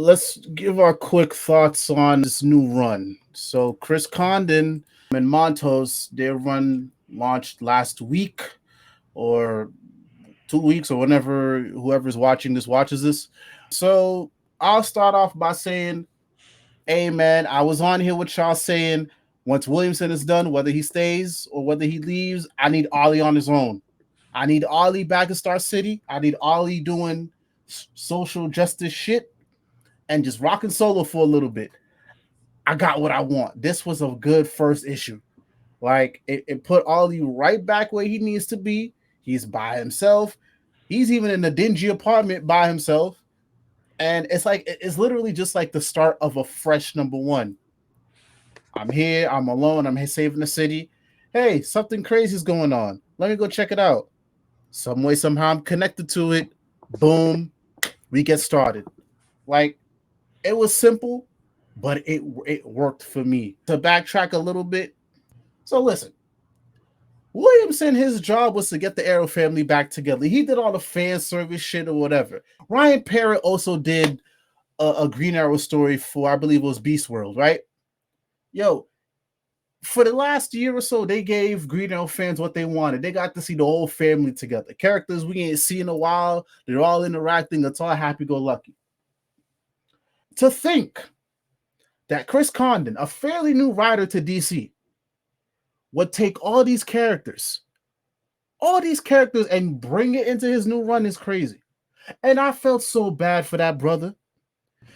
let's give our quick thoughts on this new run. So Chris Condon and Montos, their run launched last week or 2 weeks or whenever whoever's watching this watches this. So I'll start off by saying, hey man, I was on here with y'all saying once Williamson is done, whether he stays or whether he leaves, I need Ollie on his own. I need Ollie back in Star City. I need Ollie doing social justice shit and just rocking solo for a little bit. I got what I want. This was a good first issue. Like it put Ollie right back where he needs to be. He's by himself. He's even in a dingy apartment by himself. And it's like it's literally just like the start of a fresh number one. I'm here, I'm alone, I'm here saving the city. Hey, something crazy is going on. Let me go check it out. Some way, somehow I'm connected to it. Boom, we get started. Like it was simple, but it worked for me. To backtrack a little bit. So listen, Williamson, his job was to get the Arrow family back together. He did all the fan service shit or whatever. Ryan Parrott also did a Green Arrow story for, I believe it was Beast World, right? Yo, for the last year or so, they gave Green Arrow fans what they wanted. They got to see the whole family together. Characters we ain't seen in a while. They're all interacting. It's all happy-go-lucky. To think that Chris Condon, a fairly new writer to DC, would take all these characters, and bring it into his new run is crazy. And I felt so bad for that brother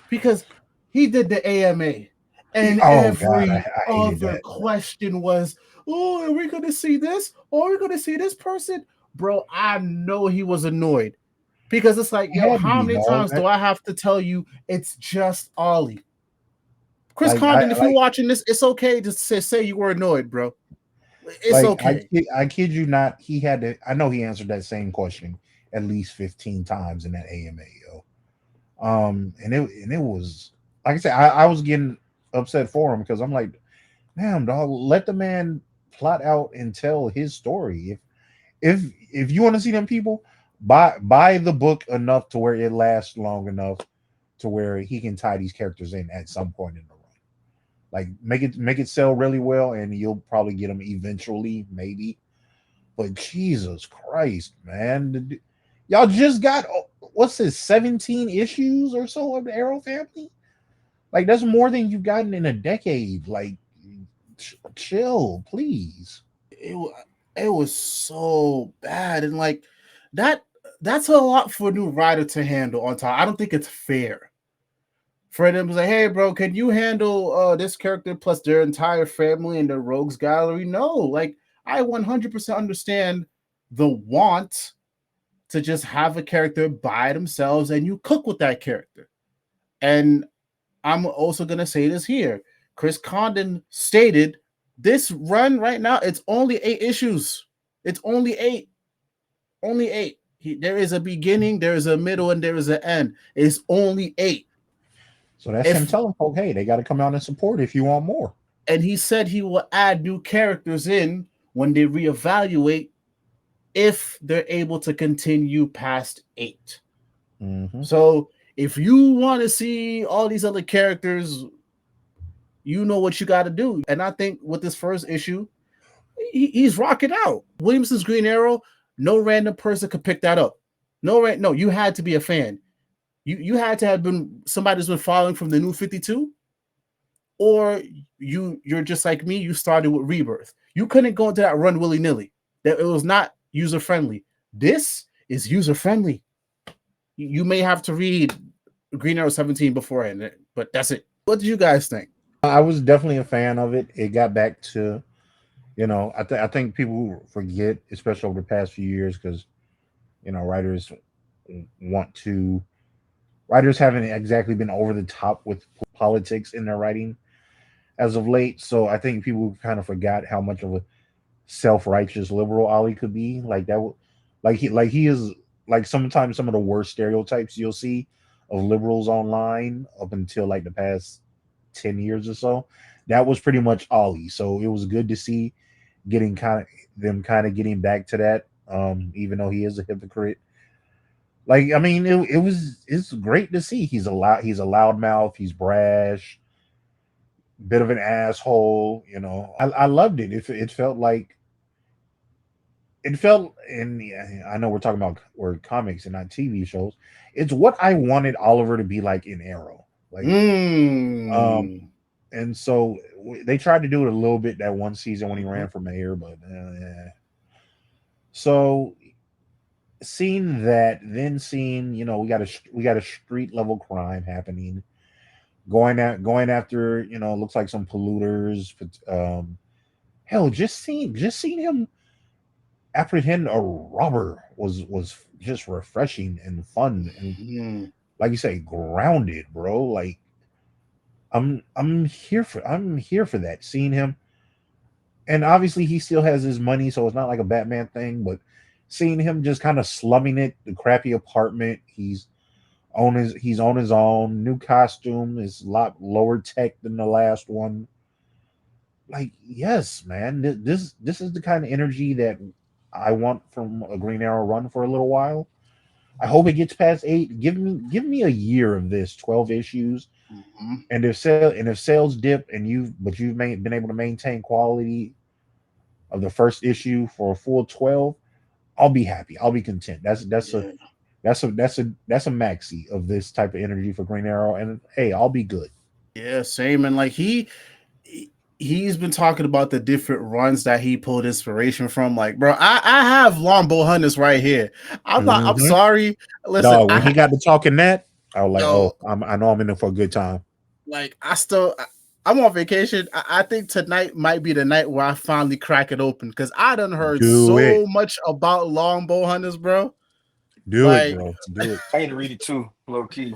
because he did the AMA and every other question was, oh, are we going to see this? Or are we going to see this person? Bro, I know he was annoyed because it's like, yo, how many times do I have to tell you it's just Ollie? Chris Condon, if you're watching this, it's okay to say you were annoyed, bro. It's okay. I kid you not. He had to. I know he answered that same question at least 15 times in that AMA, yo. And it was like I said, I was getting upset for him because I'm like, damn dog, let the man plot out and tell his story. If you want to see them people, buy the book enough to where it lasts long enough to where he can tie these characters in at some point in the run. Like make it sell really well, and you'll probably get them eventually, maybe. But Jesus Christ, man, y'all just got what's this 17 issues or so of the Arrow family? Like that's more than you've gotten in a decade. Like, chill, please. It was so bad, and like that's a lot for a new writer to handle on top. I don't think it's fair for them to say, hey bro, can you handle this character plus their entire family and their rogues gallery? No, like I 100% understand the want to just have a character by themselves and you cook with that character. And I'm also gonna say this here. Chris Condon stated this run right now, it's only 8 issues. It's only 8. Only 8. There is a beginning, there is a middle, and there is an end. It's only 8. So that's him telling folk, hey, they got to come out and support if you want more. And he said he will add new characters in when they reevaluate if they're able to continue past 8. Mm-hmm. So if you want to see all these other characters, you know what you got to do. And I think with this first issue, he's rocking out. Williamson's Green Arrow, no random person could pick that up. No, you had to be a fan. You had to have been somebody who's been following from the New 52, or you're just like me. You started with Rebirth. You couldn't go into that run willy nilly. That it was not user friendly. This is user friendly. You may have to read Green Arrow 17 beforehand, but that's it. What did you guys think? I was definitely a fan of it. It got back to, I think people forget, especially over the past few years, because writers want to. Writers haven't exactly been over the top with politics in their writing as of late. So I think people kind of forgot how much of a self-righteous liberal Ollie could be. Like that, he is like sometimes some of the worst stereotypes you'll see of liberals online up until like the past 10 years or so. That was pretty much Ollie. So it was good to see them kind of getting back to that. Even though he is a hypocrite. Like, I mean, it's great to see. He's a loudmouth. He's brash, bit of an asshole. I loved it. It felt like it felt, and yeah, I know we're talking about we're comics and not TV shows. It's what I wanted Oliver to be like in Arrow. Like, um, Mm. and so they tried to do it a little bit that one season when he Mhm. ran for mayor, but so seeing that, then seeing we got a street level crime happening, going after looks like some polluters, but hell, just seeing him apprehend a robber was just refreshing and fun, and Mhm. like you say, grounded, bro. Like, I'm here for that, seeing him. And obviously he still has his money, so it's not like a Batman thing, but seeing him just kind of slumming it, the crappy apartment, he's on his own. New costume is a lot lower tech than the last one. Like, yes, man, this is the kind of energy that I want from a Green Arrow run for a little while. I hope it gets past 8. Give me a year of this, 12 issues. Mhm. And if sales dip, but you've been able to maintain quality of the first issue for a full 12, I'll be happy. I'll be content. Yeah. That's a maxi of this type of energy for Green Arrow, and hey, I'll be good. Yeah, same. And like he's been talking about the different runs that he pulled inspiration from. Like, bro, I have Longbow Hunters right here. I'm Hmm. sorry. Listen, Dog, when he got to talking that, I was like, yo, oh, I know I'm in there for a good time. like I'm on vacation. I think tonight might be the night where I finally crack it open because I done heard Do it, so much about Longbow Hunters, bro. do it, Like, bro, do it. I need to read it too, low key.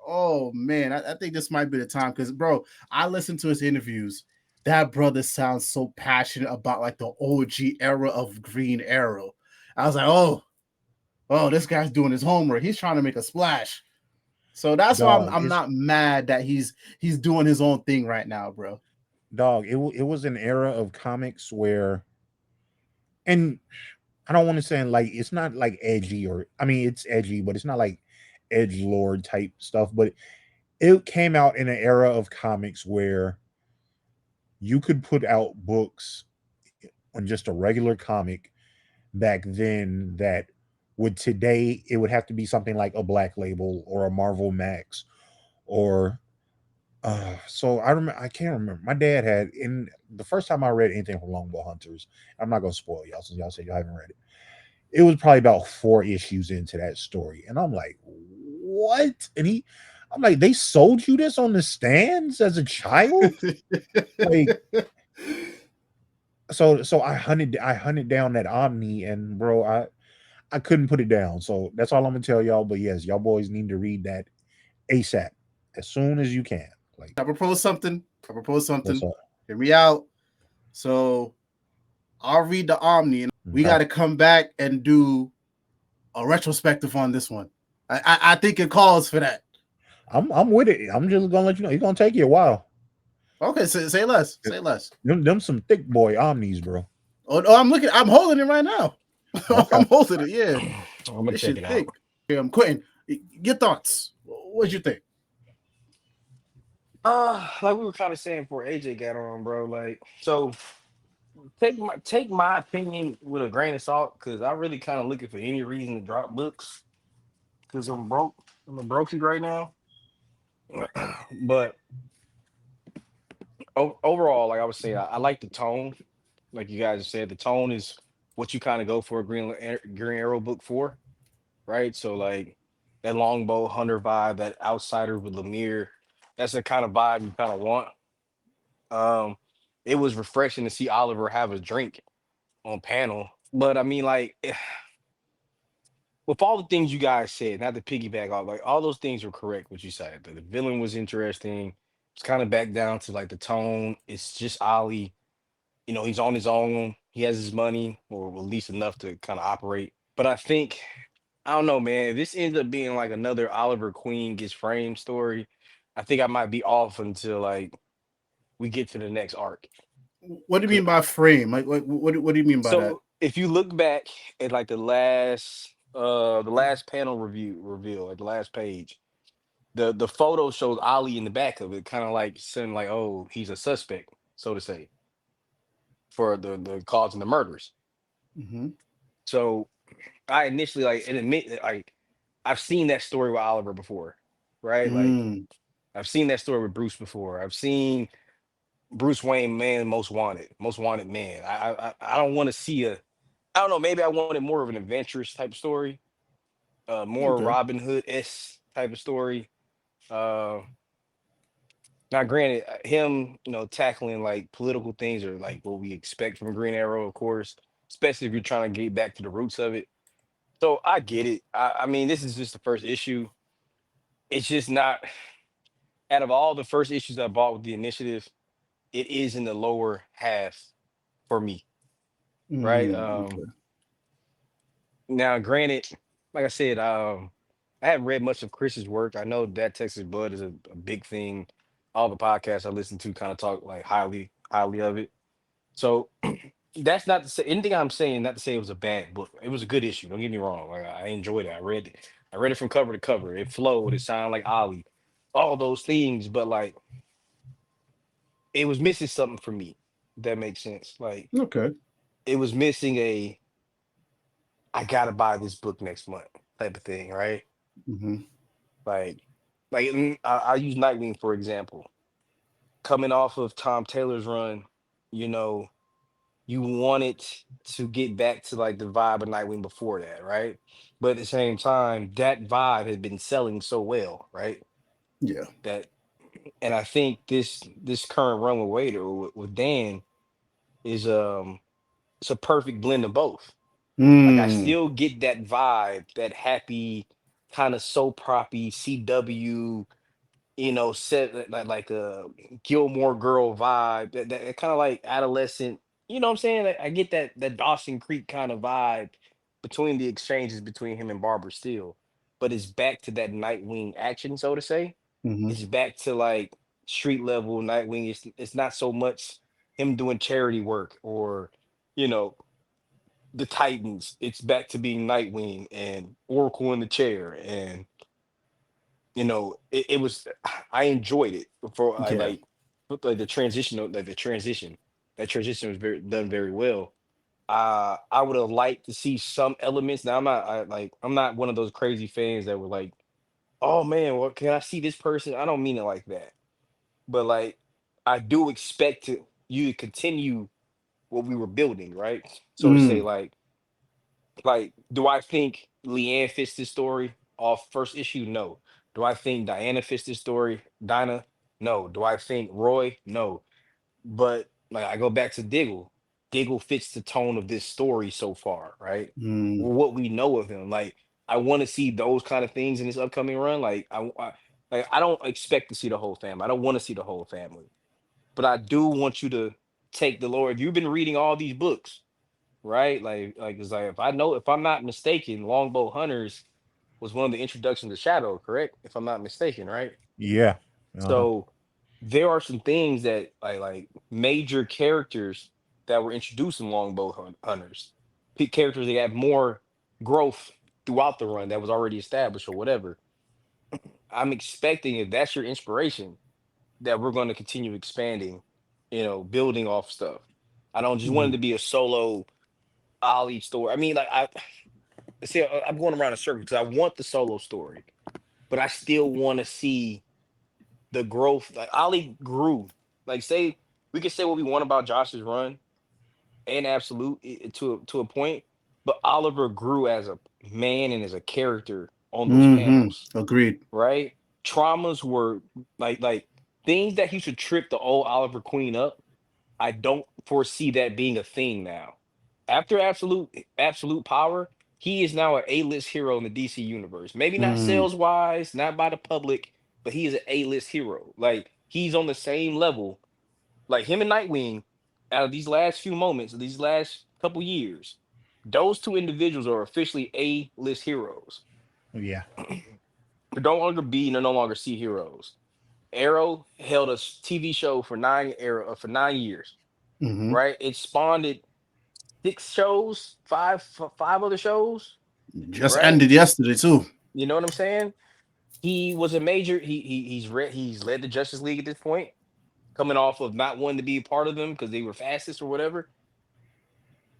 oh man, I think this might be the time because, bro, I listened to his interviews. That brother sounds so passionate about like the OG era of Green Arrow. I was like, oh, this guy's doing his homework. He's trying to make a splash. So that's why I'm Dog, I'm it's not mad that he's doing his own thing right now, bro. dog. It was an era of comics where, and I don't want to say like it's not like edgy, or I mean it's edgy, but it's not like edge lord type stuff. But it came out in an era of comics where you could put out books on just a regular comic back then that would today it would have to be something like a Black Label or a Marvel Max, or so I can't remember. My dad had, in the first time I read anything from Longbow Hunters, I'm not gonna spoil y'all since y'all said y'all haven't read it. It was probably about 4 issues into that story, and I'm like, what? I'm like, they sold you this on the stands as a child? Like, so I hunted down that Omni, and bro, I couldn't put it down. So that's all I'm gonna tell y'all. But yes, y'all boys need to read that ASAP, as soon as you can. Like, I propose something. I propose what's something. up? Hear me out. So I'll read the Omni, and we Okay. got to come back and do a retrospective on this one. I think it calls for that. I'm with it. I'm just gonna let you know it's gonna take you a while. Okay, say less. Say less. Them some thick boy omnis, bro. Oh, I'm looking. I'm holding it right now. Okay. I'm holding it. Yeah, I'm gonna this check shit it thick. out. Yeah, I'm quitting. Your thoughts? What'd you think? Like we were kind of saying before AJ got on, bro. Like, so take my opinion with a grain of salt, because I really kind of looking for any reason to drop books, because I'm broke. I'm a brokey right now. But overall, like I was saying, I like the tone. Like you guys said, the tone is what you kind of go for a Green Arrow book for, right? So like that Longbow Hunter vibe, that outsider with Lemire, that's the kind of vibe you kind of want. Um, it was refreshing to see Oliver have a drink on panel. But I mean, like, with all the things you guys said, not to piggyback off, like all those things were correct. What you said, the villain was interesting. It's kind of back down to like the tone. It's just Ollie. He's on his own. He has his money, or at least enough to kind of operate. But I don't know, man. If this ends up being like another Oliver Queen gets framed story, I think I might be off until like we get to the next arc. What do you 'Cause- mean by frame? Like, what do you mean by that? So if you look back at like the last, the last panel review reveal at the last page. The photo shows Ali in the back of it, kind of like saying like, oh, he's a suspect, so to say, for the cause of the murders. Mm-hmm. So I initially like and admit that, like I've seen that story with Oliver before, right? Like Mm. I've seen that story with Bruce before. I've seen Bruce Wayne, man, most wanted man. I don't want to see a, I don't know, maybe I wanted more of an adventurous type of story, more Okay. Robin Hood s type of story. Uh, Now, granted, him, tackling like political things or like what we expect from Green Arrow, of course, especially if you're trying to get back to the roots of it. So I get it. I mean, this is just the first issue. It's just not, out of all the first issues I bought with the initiative, it is in the lower half for me, right? Mm. Okay. Now, granted, like I said, I haven't read much of Chris's work. I know that Texas Bud is a big thing. All the podcasts I listen to kind of talk like highly of it. So that's not to say anything I'm saying, not to say it was a bad book. It was a good issue. Don't get me wrong. Like I enjoyed it. I read it from cover to cover. It flowed. It sounded like Ollie. All those things, but like it was missing something for me. If that makes sense. Like Okay. it was missing a I gotta buy this book next month type of thing, right? Mm-hmm. Like I'll use Nightwing for example. Coming off of Tom Taylor's run, you know, you wanted to get back to like the vibe of Nightwing before that, right? But at the same time, that vibe had been selling so well, right? Yeah. That and I think this current run with Wader or with Dan is it's a perfect blend of both. Like I Mm. still get that vibe, that happy kind of soap proppy CW, set like a Gilmore Girl vibe, that kind of like adolescent. You know what I'm saying? Like, I get that Dawson Creek kind of vibe between the exchanges between him and Barbara Steele, but it's back to that Nightwing action, so to say. Mm-hmm. It's back to like street level Nightwing. It's not so much him doing charity work or you know the Titans. It's back to being Nightwing and Oracle in the chair and it was I enjoyed it for I Yeah. like the transition that transition was very done very well. I would have liked to see some elements. Now I'm not one of those crazy fans that were like, oh man, what can I see this person? I don't mean it like that, but like I do expect you to continue what we were building, right? So to say Mm. like, do I think Leanne fits this story off first issue? No. Do I think Diana fits this story? Dinah? No. Do I think Roy? No. But like I go back to Diggle. Diggle fits the tone of this story so far, right? Mm. What we know of him. Like I want to see those kind of things in this upcoming run. Like I don't expect to see the whole family. I don't want to see the whole family. But I do want you to take the Lord. If you've been reading all these books, right? Like it's like if I'm not mistaken, Longbow Hunters was one of the introductions to Shadow, correct? If I'm not mistaken, right? Yeah. Uh-huh. So there are some things that like major characters that were introduced in Hunters, characters that have more growth throughout the run that was already established or whatever. I'm expecting if that's your inspiration, that we're going to continue expanding, building off stuff. I don't just want it Mm. to be a solo Ollie story. I mean, like see, I'm going around in circles because I want the solo story, but I still want to see the growth. Like Ollie grew. Like say we can say what we want about Josh's run and absolute to a point, but Oliver grew as a man and as a character on those Mm-hmm. panels, Agreed. right? Traumas were like things that used to trip the old Oliver Queen up. I don't foresee that being a thing now. After absolute power, he is now an A-list hero in the DC universe. Maybe not Mm. sales wise, not by the public, but he is an A-list hero. Like he's on the same level. Like him and Nightwing, out of these last few moments, these last couple years, those two individuals are officially A-list heroes. Yeah. They're no longer B, and they're no longer C heroes. Arrow held a TV show for 9 years, Mm-hmm. right? It spawned 6 shows, five other shows, Just right? ended yesterday too. You know what I'm saying? He was a major. He's led the Justice League at this point, coming off of not wanting to be a part of them because they were fascist or whatever.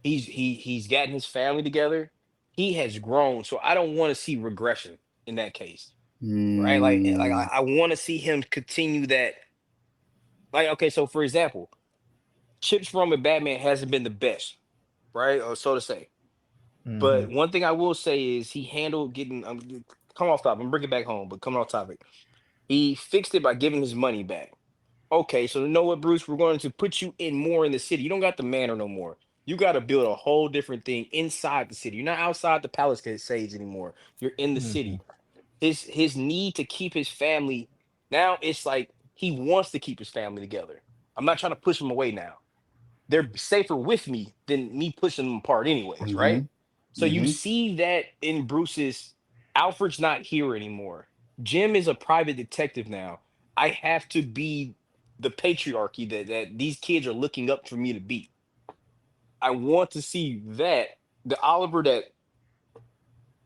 He's gotten his family together. He has grown, so I don't want to see regression in that case, right? Like Mm, I want to see him continue that. Like, okay, so for example, Chip's run with Batman hasn't been the best, right? Or so to say. Hmm. But one thing I will say is he handled getting come off topic. I'm bringing it back home, but coming off topic, he fixed it by giving his money back. Okay, so you know what, Bruce? We're going to put you in more in the city. You don't got the manor no more. You got to build a whole different thing inside the city. You're not outside the palace sage anymore. You're in the Hmm. city. His need to keep his family now. It's like he wants to keep his family together. I'm not trying to push him away now. They're safer with me than me pushing them apart, anyways, right? mm-hmm, So you mm-hmm. see that in Bruce's. Alfred's not here anymore. Jim is a private detective now. I have to be the patriarchy that these kids are looking up for me to be. I want to see that the Oliver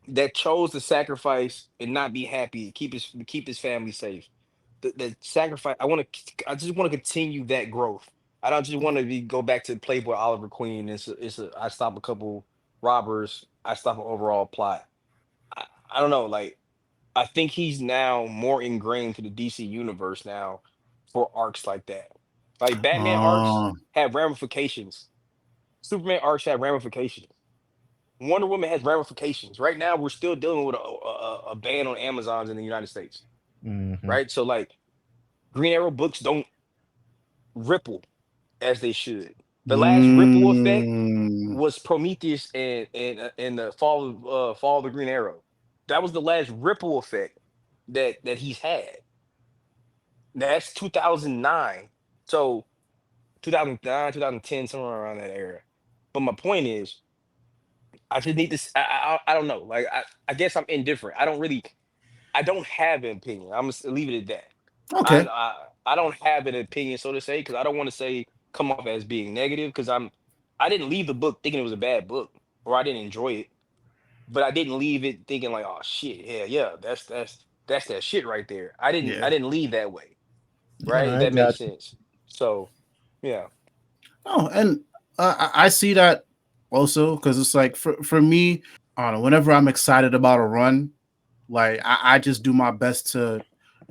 that chose to sacrifice and not be happy, to keep his family safe. The sacrifice. I just want to continue that growth. I don't just want to go back to Playboy Oliver Queen. I stop a couple robbers. I stop an overall plot. I don't know. Like I think he's now more ingrained to the DC universe now for arcs like that. Like Batman arcs Uh, have ramifications. Superman arcs have ramifications. Wonder Woman has ramifications. Right now, we're still dealing with a ban on Amazons in the United States, Hmm. right? So, like, Green Arrow books don't ripple as they should. The last ripple effect mm, was Prometheus and the fall of the Green Arrow. That was the last ripple effect that he's had. That's 2009. So 2009, 2010, somewhere around that era. But my point is, I just need this. I don't know. Like I guess I'm indifferent. I don't have an opinion. I'm gonna leave it at that. I okay. I, I don't have an opinion, so to say, because I don't want to say come off as being negative. Because I didn't leave the book thinking it was a bad book or I didn't enjoy it, but I didn't leave it thinking like, oh shit, yeah, yeah, that's that shit right there. I Yeah. didn't leave that way, Yeah, right? If I that makes got you. sense. So yeah, Oh, and I see that also because it's like for me, I don't know. Whenever I'm excited about a run, like I just do my best to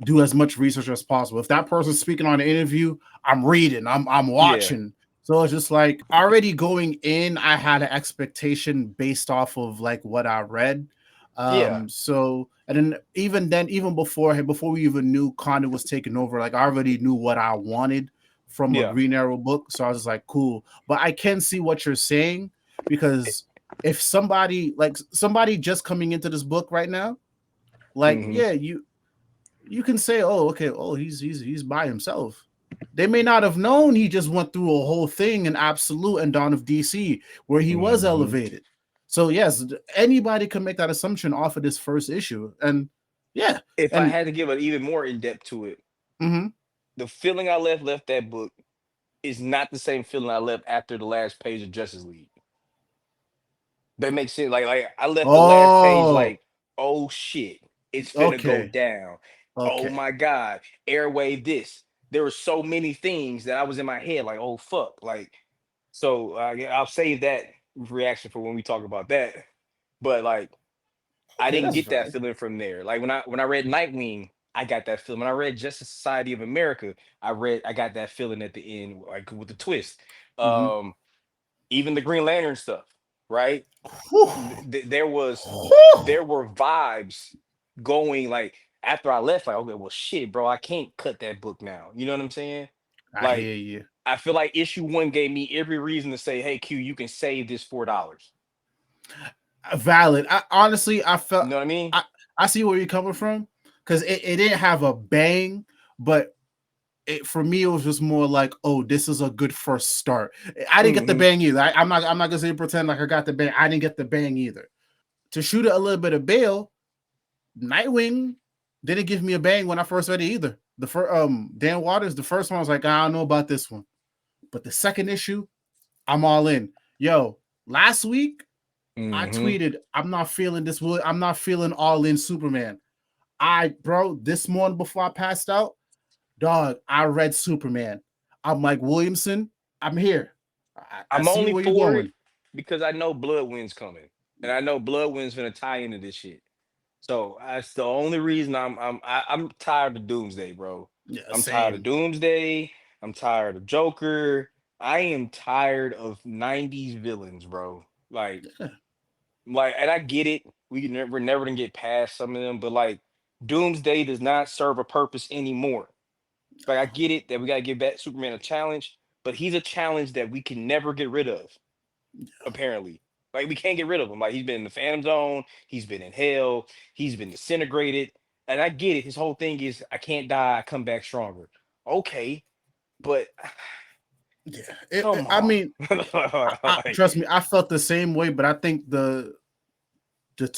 do as much research as possible. If that person's speaking on an interview, I'm reading, I'm yeah, watching. So it's just like already going in, I had an expectation based off of like what I read. yeah, So and then, even before we even knew Condon was taking over, like I already knew what I wanted from a yeah, Green Arrow book. So I was just like, cool. But I can see what you're saying because if somebody just coming into this book right now, like hmm, yeah, you can say, oh, okay, oh, he's by himself. They may not have known he just went through a whole thing in Absolute and Dawn of DC where he was Hmm. elevated. So yes, anybody can make that assumption off of this first issue, and yeah, if I and had to give it even more in depth to it, mhm. the feeling I left that book is not the same feeling I left after the last page of Justice League. That makes sense. Like I left the last page Oh, like, oh shit, it's finna go okay, down. Oh okay, my god, airwave this. There were so many things that I was in my head like, oh fuck, like. So yeah, I'll save that reaction for when we talk about that. But like, I okay, didn't that's get that valid. feeling from there. Like when I read Nightwing, I got that feeling. When I read Justice Society of America, I got that feeling at the end, like with the twist. Mm-hmm. Um, even the Green Lantern stuff, right? Whew. There was Whew. there were vibes going like after I left, like, okay, well shit, bro, I can't cut that book now. You know what I'm saying? I Like hear you. I feel like issue one gave me every reason to say, hey Q, you can save this $4. Valid. I honestly, I felt You know what I mean? I I see where you're coming from because it didn't have a bang, but for me it was just more like, oh, this is a good first start. I didn't get the Hmm. bang either. I'm not gonna say pretend like I got the bang. I didn't get the bang either. To shoot it a little bit of bail, Nightwing didn't give me a bang when I first read it either. The first Dan Waters, the first one I was like, I don't know about this one. But the second issue, I'm all in. Yo, last week I Mm-hmm. tweeted, I'm not feeling this. I'm not feeling all in Superman. Bro, this morning before I passed out, dog, I read Superman. I'm like, Williamson, I'm here. I I'm see only where you're for it going. because I know Bloodwind's coming, and I know Bloodwind's gonna tie into this shit. So that's the only reason I'm tired of Doomsday, bro. Yeah, I'm tired of same. Doomsday. I'm tired of Joker. I am tired of '90s villains, bro. Yeah, And I get it. We're never gonna get past some of them, but like Doomsday does not serve a purpose anymore. Like I get it that we gotta give back Superman a challenge, but he's a challenge that we can never get rid of. Apparently, like we can't get rid of him. Like he's been in the Phantom Zone, he's been in Hell, he's been disintegrated, and I get it. His whole thing is I can't die, I come back stronger. Okay, but yeah. come I on. mean, Like, trust me, I felt the same way, but I think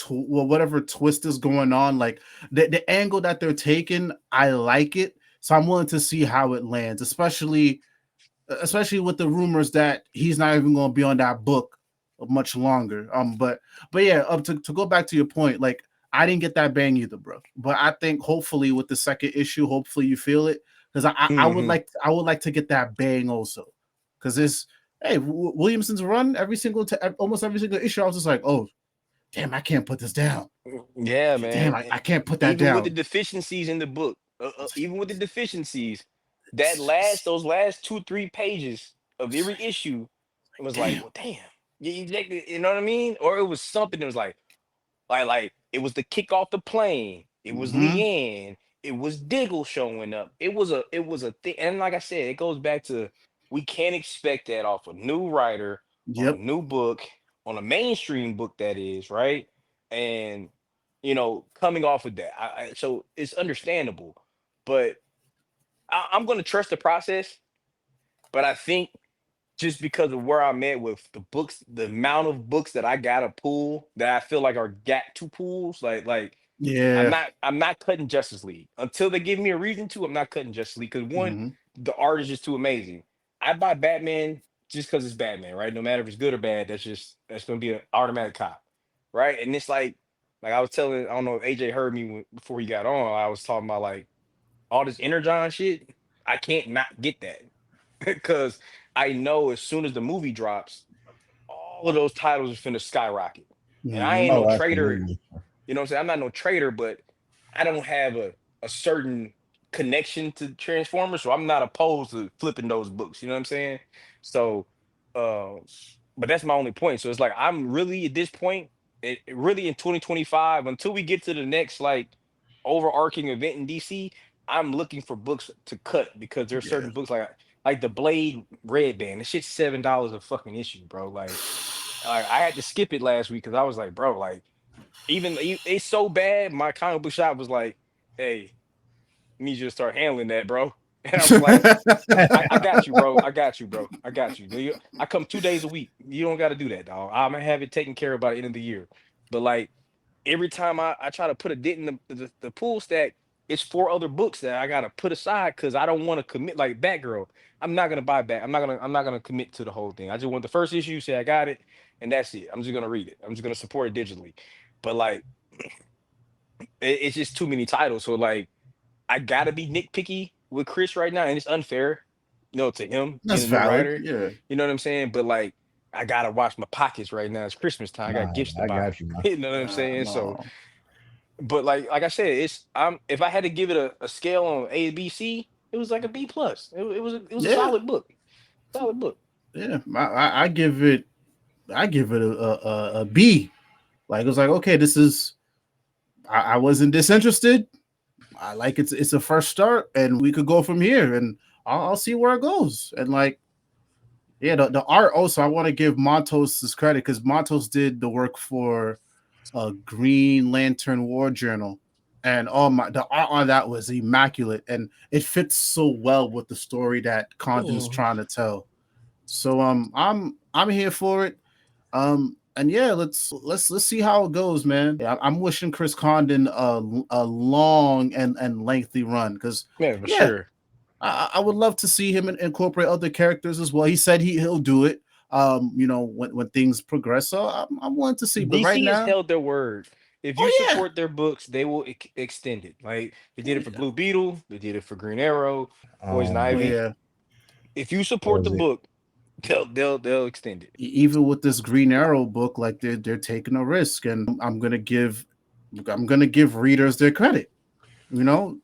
whatever twist is going on, like the angle that they're taking, I like it. So I'm willing to see how it lands, especially with the rumors that he's not even going to be on that book much longer. But yeah, to go back to your point, like I didn't get that bang either, bro. But I think hopefully with the second issue, hopefully you feel it because mhm. I would like to get that bang also because this hey Williamson's run almost every single issue I was just like, oh damn, I can't put this down. Yeah, man. Damn, I can't put that Even with the down. deficiencies in the book, even with the deficiencies, It's those last 2 3 pages of every issue, it was like, damn. well, damn, you know what I mean? Or it was something that was like it was the kick off the plane. It was Mm-hmm. Leanne. It was Diggle showing up. It was a thing. And like I said, it goes back to we can't expect that off a new writer on a Yep. new book, on a mainstream book that is, right? And coming off of that. So it's understandable. But I'm gonna trust the process, but I think just because of where I'm at with the books, the amount of books that I gotta pull that I feel like are got two pulls, like Yeah. I'm not cutting Justice League until they give me a reason to. I'm not cutting Justice League because one, Mm-hmm. the art is just too amazing. I buy Batman just because it's Batman, right? No matter if it's good or bad, that's gonna be an automatic cop, right? And it's like I was telling, I don't know if AJ heard me before he got on. I was talking about like all this Energon shit. I can't not get that because I know as soon as the movie drops, all of those titles are finna skyrocket. And I ain't Mm-hmm. no Oh, trader, absolutely. you know what I'm saying? I'm not no trader, but I don't have a certain connection to Transformers, so I'm not opposed to flipping those books. You know what I'm saying? So, uh, but that's my only point. So it's like I'm really at this point, really in 2025, until we get to the next like overarching event in DC, I'm looking for books to cut because there's Yeah. certain books like the Blade Red Band. This shit's $7 a fucking issue, bro. Like I had to skip it last week because I was like, bro, like it's so bad. My comic book shop was like, "Hey, I need you to start handling that, bro." And I was like, I got you, bro. I got you, bro. I got you. I come 2 days a week. You don't got to do that, dog. I'm gonna have it taken care of by the end of the year." But like every time I try to put a dent in the pool stack, it's 4 other books that I gotta put aside because I don't want to commit like Batgirl. I'm not gonna buy back. I'm not gonna commit to the whole thing. I just want the first issue, say I got it, and that's it. I'm just gonna read it. I'm just gonna support it digitally. But like it's just too many titles. So like I gotta be nitpicky with Chris right now, and it's unfair, to him being That's a new valid. writer. Yeah. You know what I'm saying? But like I gotta watch my pockets right now. It's Christmas time. I got Nah, gifts to I buy. got you, man. You know what I'm saying? So No. but like I said, if I had to give it a scale on A B C, it was like a B plus. It was a Yeah. solid book. Solid book. Yeah. I give it a B. Like it was like, okay, this is I wasn't disinterested. I like it's a first start and we could go from here and I'll see where it goes. And like, yeah, the art also I want to give Montos his credit because Montos did the work for a Green Lantern War Journal. And oh my, the art on that was immaculate, and it fits so well with the story that Condon's Mhm. trying to tell. So I'm here for it. And yeah, let's see how it goes, man. Yeah, I'm wishing Chris Condon a long and lengthy run because Yeah, for yeah, sure. I would love to see him incorporate other characters as well. He said he'll do it, when things progress. So I'm willing to see. But right DC has now, held their word. If you oh yeah, support their books, they will extend it. Like they did oh it for yeah, Blue Beetle, they did it for Green Arrow, Poison Um, oh Ivy. yeah. If you what support the was it? book, they'll extend it. Even with this Green Arrow book, like they're taking a risk, and I'm gonna give readers their credit. You know,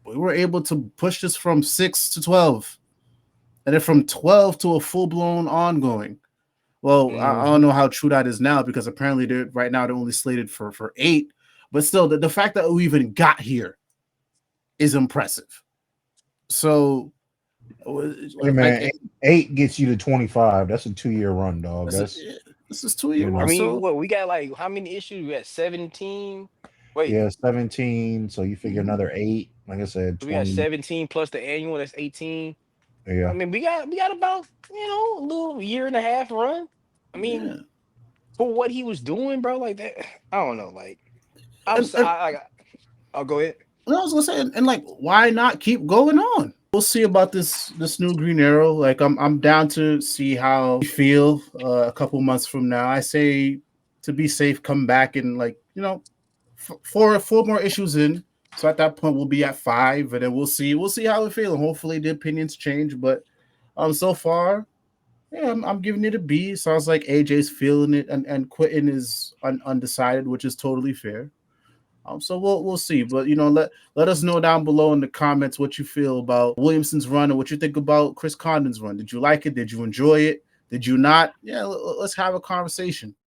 we were able to push this from 6 to 12, and then from 12 to a full blown ongoing. Well, I don't Hmm. know how true that is now because apparently they're right now they're only slated for 8, but still the fact that we even got here is impressive. So, Hey like, man, eight gets you to 25. That's a 2-year run, dog. this That's is, this is 2 year you I run. know, mean, So, what we got like how many issues? We got 17. Wait, yeah, 17. So you figure mhm, another 8. Like I said, we got 20. 17 plus the annual, that's 18. I Yeah. mean, we got about, a little year and a half run. I mean, yeah, for what he was doing, bro, like that. I don't know. Like I'm and so I'll go ahead. I was gonna say, and like, why not keep going on? We'll see about this new Green Arrow. Like, I'm down to see how we feel a couple months from now. I say to be safe, come back and like four more issues in. So at that point, we'll be at 5, and then we'll see how we feel, and hopefully the opinions change. But so far, yeah, I'm giving it a B. Sounds like AJ's feeling it, and Quentin is undecided, which is totally fair. So we'll see, but let us know down below in the comments what you feel about Williamson's run and what you think about Chris Condon's run. Did you like it? Did you enjoy it? Did you not? Yeah, let's have a conversation.